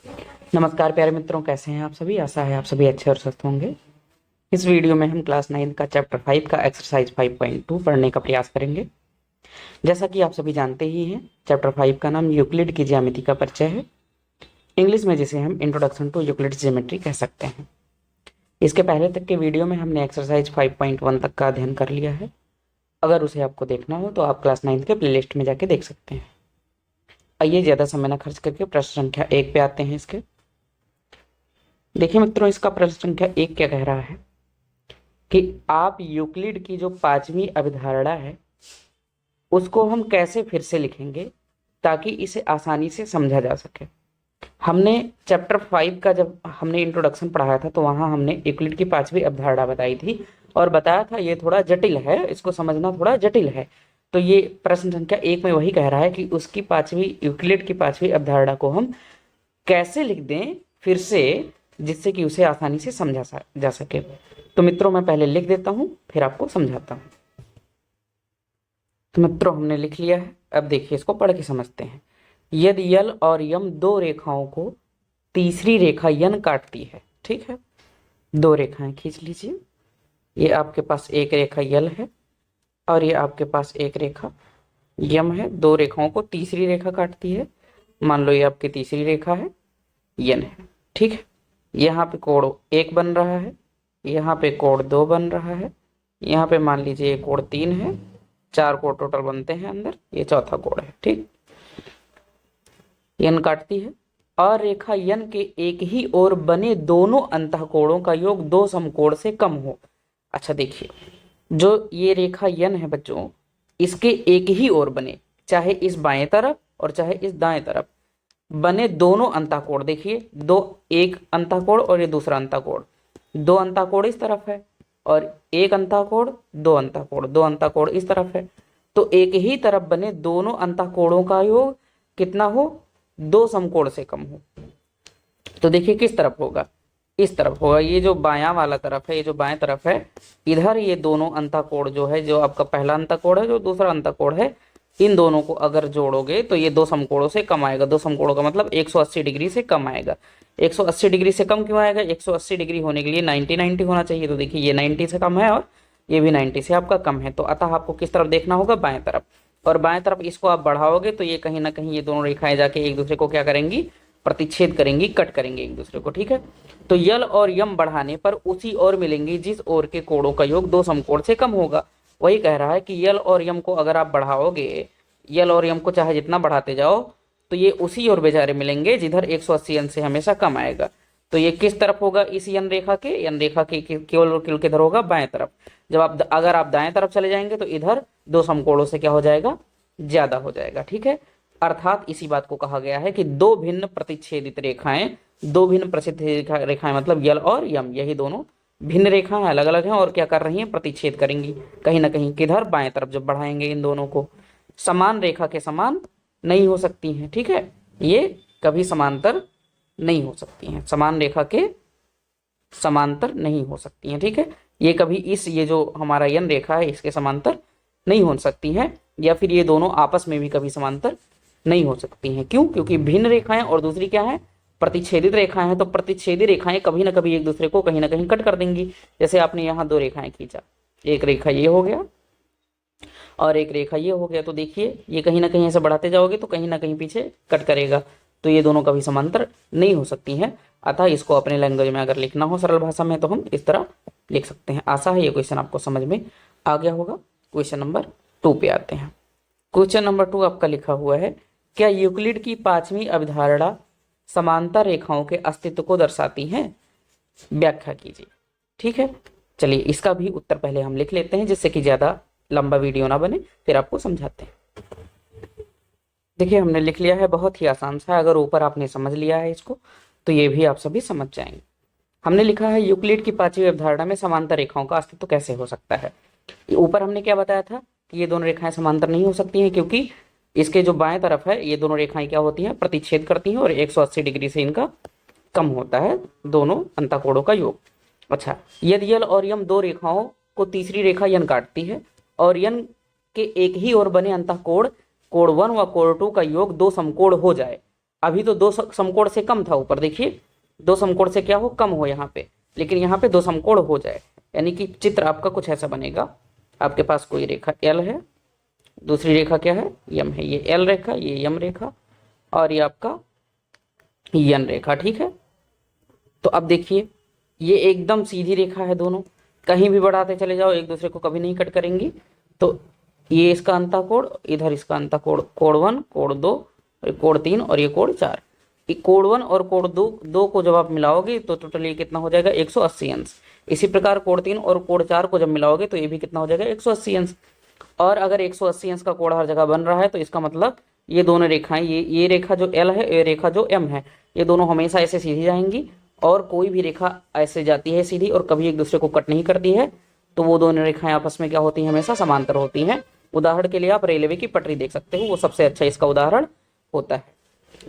नमस्कार प्यारे मित्रों, कैसे हैं आप सभी। आशा है आप सभी अच्छे और स्वस्थ होंगे। इस वीडियो में हम क्लास 9 का चैप्टर 5 का एक्सरसाइज 5.2 पढ़ने का प्रयास करेंगे। जैसा कि आप सभी जानते ही हैं, चैप्टर 5 का नाम यूक्लिड की ज्यामिति का परिचय है। इंग्लिश में जिसे हम इंट्रोडक्शन टू यूक्लिड ज्योमेट्री कह सकते हैं। इसके पहले तक के वीडियो में हमने एक्सरसाइज 5.1 तक का अध्ययन कर लिया है। अगर उसे आपको देखना हो तो आप क्लास 9 के प्लेलिस्ट में जाके देख सकते हैं। आइए ज़्यादा समय न खर्च करके प्रश्न संख्या 1 पे आते हैं। इसके देखिए मित्रों, इसका प्रश्न संख्या 1 क्या कह रहा है कि आप यूक्लिड की जो 5वीं अवधारणा है उसको हम कैसे फिर से लिखेंगे ताकि इसे आसानी से समझा जा सके। हमने चैप्टर 5 का जब हमने इंट्रोडक्शन पढ़ाया था तो वहां हमने यूक्लिड की 5वीं अवधारणा बताई थी और बताया था ये थोड़ा जटिल है, इसको समझना थोड़ा जटिल है। तो ये प्रश्न संख्या 1 में वही कह रहा है कि उसकी 5वीं यूक्लिड की 5वीं अवधारणा को हम कैसे लिख दें फिर से, जिससे कि उसे आसानी से समझा जा सके। तो मित्रों मैं पहले लिख देता हूं फिर आपको समझाता हूं। तो मित्रों हमने लिख लिया है। अब देखिए इसको पढ़ के समझते हैं। यदि यल और यम दो रेखाओं को तीसरी रेखा यन काटती है, ठीक है, दो रेखाएं खींच लीजिए। ये आपके पास एक रेखा यल है और ये आपके पास एक रेखा यम है। दो रेखाओं को तीसरी रेखा काटती है। मान लो ये आपकी तीसरी रेखा है, यन है, ठीक है। यहाँ पे कोण 1 बन रहा है, यहाँ पे कोण 2 बन रहा है, यहाँ पे मान लीजिए कोण 3 है। 4 कोण टोटल बनते हैं अंदर, ये चौथा कोण है, ठीक। यन काटती है और रेखा यन के एक ही ओर बने दोनों अंतःकोणों का योग दो समकोण से कम हो। अच्छा देखिए, जो ये रेखा यन है बच्चों, इसके एक ही ओर बने, चाहे इस बाएं तरफ और चाहे इस दाएं तरफ बने दोनों अंतःकोण। देखिए दो, एक अंतःकोण और ये दूसरा अंतःकोण, दो अंतःकोण इस तरफ है और एक अंतःकोण, दो अंतःकोण, दो अंतःकोण इस तरफ है। तो एक ही तरफ बने दोनों अंतःकोणों का योग कितना हो, दो समकोण से कम हो। तो देखिए किस तरफ होगा, इस तरफ होगा। ये जो बायां वाला तरफ है, ये जो बाएं तरफ है, इधर ये दोनों अंतःकोण जो है, जो आपका पहला अंतःकोण है, जो दूसरा अंतःकोण है, इन दोनों को अगर जोड़ोगे तो ये दो समकोणों से कम आएगा। दो समकोणों का मतलब 180 डिग्री से कम आएगा। 180 डिग्री से कम क्यों आएगा? 180 डिग्री होने के लिए 90 होना चाहिए। तो देखिए ये 90 से कम है और ये भी 90 से आपका कम है। तो अतः आपको किस तरफ देखना होगा? बाएं तरफ। और बाएं तरफ इसको आप बढ़ाओगे तो ये कहीं ना कहीं ये दोनों रेखाएं जाके एक दूसरे को क्या करेंगी? प्रतिच्छेद करेंगी, कट करेंगे एक दूसरे को, ठीक है। तो यल और यम बढ़ाने पर उसी ओर मिलेंगी जिस ओर के कोणों का योग दो समकोण से कम होगा। वही कह रहा है कि यल और यम को अगर आप बढ़ाओगे, यल और यम को चाहे जितना बढ़ाते जाओ, तो ये उसी ओर बेचारे मिलेंगे जिधर 180 अंश से हमेशा कम आएगा। तो ये किस तरफ होगा? इस यन रेखा के केवल किधर होगा? बाएं तरफ। जब आप अगर आप दाएं तरफ चले जाएंगे तो इधर दो समकोणों से क्या हो जाएगा? ज्यादा हो जाएगा, ठीक है। अर्थात इसी बात को कहा गया है कि दो भिन्न प्रतिच्छेदित रेखाएं, दो भिन्न प्रतिच्छेदित रेखाएं मतलब यल और यम, यही दोनों भिन्न रेखाएं अलग अलग हैं और क्या कर रही हैं? प्रतिच्छेद करेंगी कहीं ना कहीं। किधर? बाएं तरफ जब बढ़ाएंगे इन दोनों को। समान रेखा के समान नहीं हो सकती हैं, ठीक है। ये कभी समांतर नहीं हो सकती हैं, समान रेखा के समांतर नहीं हो सकती हैं, ठीक है। ये कभी ये जो हमारा यन रेखा है इसके समांतर नहीं हो सकती हैं, या फिर ये दोनों आपस में भी कभी समांतर नहीं हो सकती हैं। क्यों? क्योंकि भिन्न रेखाएं और दूसरी क्या है? प्रतिच्छेदित रेखाएं हैं। तो प्रतिच्छेदी रेखाएं कभी ना कभी एक दूसरे को कहीं ना कहीं कट कर देंगी। जैसे आपने यहाँ दो रेखाएं खींचा, एक रेखा ये हो गया और एक रेखा ये हो गया। तो देखिए ये कहीं ना कहीं ऐसे बढ़ाते जाओगे तो कहीं ना कहीं पीछे कट करेगा। तो ये दोनों कभी समांतर नहीं हो सकती हैं। अतः इसको अपने लैंग्वेज में अगर लिखना हो सरल भाषा में तो हम इस तरह लिख सकते हैं। आशा है ये क्वेश्चन आपको समझ में आ गया होगा। क्वेश्चन नंबर 2 पे आते हैं। क्वेश्चन नंबर 2 आपका लिखा हुआ है, क्या यूक्लिड की 5वीं अवधारणा समांतर रेखाओं के अस्तित्व को दर्शाती है? व्याख्या कीजिए, ठीक है। चलिए इसका भी उत्तर पहले हम लिख लेते हैं जिससे कि ज्यादा लंबा वीडियो ना बने, फिर आपको समझाते हैं। देखिए हमने लिख लिया है, बहुत ही आसान सा। अगर ऊपर आपने समझ लिया है इसको तो ये भी आप सभी समझ जाएंगे। हमने लिखा है यूक्लिड की 5वीं अवधारणा में समांतर रेखाओं का अस्तित्व कैसे हो सकता है। ऊपर हमने क्या बताया था कि ये दोनों रेखाएं समांतर नहीं हो सकती हैं क्योंकि इसके जो बाएं तरफ है ये दोनों रेखाएं क्या होती हैं? प्रतिच्छेद करती हैं और 180 डिग्री से इनका कम होता है दोनों अंतःकोणों का योग। अच्छा, यदि यल और यम दो रेखाओं को तीसरी रेखा यन काटती है और यन के एक ही ओर बने अंतःकोण कोण 1 व कोण 2 का योग दो समकोण हो जाए, अभी तो दो समकोण से कम था, ऊपर देखिए दो समकोण से क्या हो, कम हो यहाँ पे, लेकिन यहाँ पे दो समकोण हो जाए, यानी कि चित्र आपका कुछ ऐसा बनेगा। आपके पास कोई रेखा एल है, दूसरी रेखा क्या है, यम है, ये एल रेखा, ये यम रेखा, और ये आपका यन रेखा, ठीक है। तो अब देखिए ये एकदम सीधी रेखा है, दोनों कहीं भी बढ़ाते चले जाओ, एक दूसरे को कभी नहीं कट करेंगी। तो ये इसका अंतःकोण, इधर इसका अंतःकोण, कोण 1, कोण 2, कोण 3 और ये कोण 4। कोण 1 और कोण 2 को जब आप मिलाओगे तो टोटल ये कितना हो जाएगा, 180 अंश। इसी प्रकार कोण 3 और कोण 4 को जब मिलाओगे तो ये भी कितना हो जाएगा, 180 अंश। और अगर 180 अंश का कोण हर जगह बन रहा है तो इसका मतलब ये दोनों रेखाएं, ये रेखा जो एल है, ये रेखा जो एम है, ये दोनों हमेशा ऐसे सीधी जाएंगी, और कोई भी रेखा ऐसे जाती है सीधी और कभी एक दूसरे को कट नहीं करती है, तो वो दोनों रेखाएं आपस में क्या होती हैं, हमेशा समांतर होती हैं। उदाहरण के लिए आप रेलवे की पटरी देख सकते हो, वो सबसे अच्छा इसका उदाहरण होता है।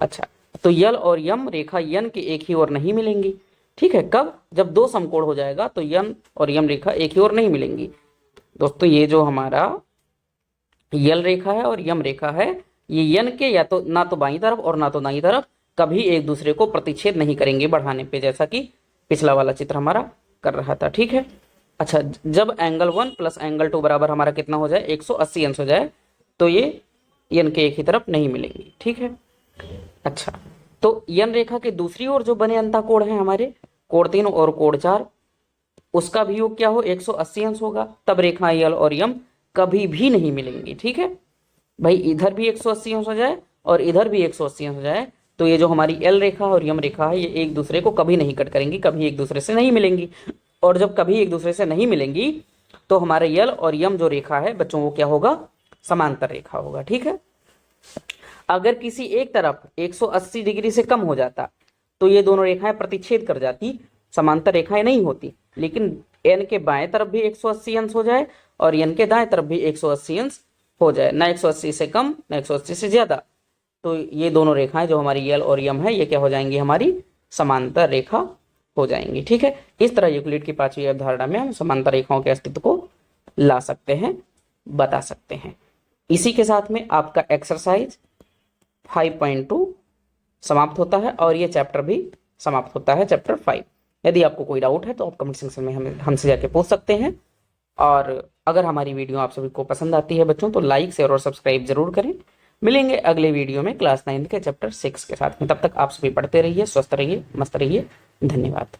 अच्छा, तो यल और यम रेखा यन के एक ही ओर नहीं मिलेंगी, ठीक है। कब, जब दो समकोण हो जाएगा तो यन और यम रेखा एक ही ओर नहीं मिलेंगी। दोस्तों ये जो हमारा यल रेखा है और यम रेखा है, ये यन के या तो ना तो बाईं तरफ और ना तो दाईं तरफ कभी एक दूसरे को प्रतिच्छेद नहीं करेंगे बढ़ाने पे, जैसा कि पिछला वाला चित्र हमारा कर रहा था, ठीक है। अच्छा, जब एंगल 1 प्लस एंगल 2 बराबर हमारा कितना हो जाए, 180 अंश हो जाए, तो ये यन के एक ही तरफ नहीं मिलेंगी, ठीक है। अच्छा, तो यन रेखा के दूसरी ओर जो बने अंतःकोण है हमारे, कोण 3 और कोण 4, उसका भी योग क्या हो, 180 अंश होगा, तब रेखा यल और यम कभी भी नहीं मिलेंगी, ठीक है भाई। इधर भी 180 अंश हो जाए और इधर भी 180 अंश हो जाए, तो ये जो हमारी एल रेखा और यम रेखा है, ये एक दूसरे को कभी नहीं कट करेंगी, कभी एक दूसरे से नहीं मिलेंगी। और जब कभी एक दूसरे से नहीं मिलेंगी तो हमारे यल और यम जो रेखा है बच्चों, वो क्या होगा, समांतर रेखा होगा, ठीक है। अगर किसी एक तरफ 180 डिग्री से कम हो जाता तो ये दोनों रेखाएं प्रतिच्छेद कर जाती, समांतर रेखाएं नहीं होती। लेकिन एन के बाएं तरफ भी 180 अंश हो जाए और एन के दाएं तरफ भी 180 अंश हो जाए, ना 180 से कम ना 180 से ज्यादा, तो ये दोनों रेखाएं जो हमारी यल और यम है, ये क्या हो जाएंगी, हमारी समांतर रेखा हो जाएंगी, ठीक है। इस तरह यूक्लिड की पांचवी अवधारणा में हम समांतर रेखाओं के अस्तित्व को ला सकते हैं, बता सकते हैं। इसी के साथ में आपका एक्सरसाइज 5.2 समाप्त होता है और ये चैप्टर भी समाप्त होता है, चैप्टर 5। यदि आपको कोई डाउट है तो आप कमेंट सेक्शन में हमसे जाके पूछ सकते हैं। और अगर हमारी वीडियो आप सभी को पसंद आती है बच्चों, तो लाइक, शेयर और सब्सक्राइब जरूर करें। मिलेंगे अगले वीडियो में क्लास 9 के चैप्टर 6 के साथ में। तब तक आप सभी पढ़ते रहिए, स्वस्थ रहिए, मस्त रहिए। धन्यवाद।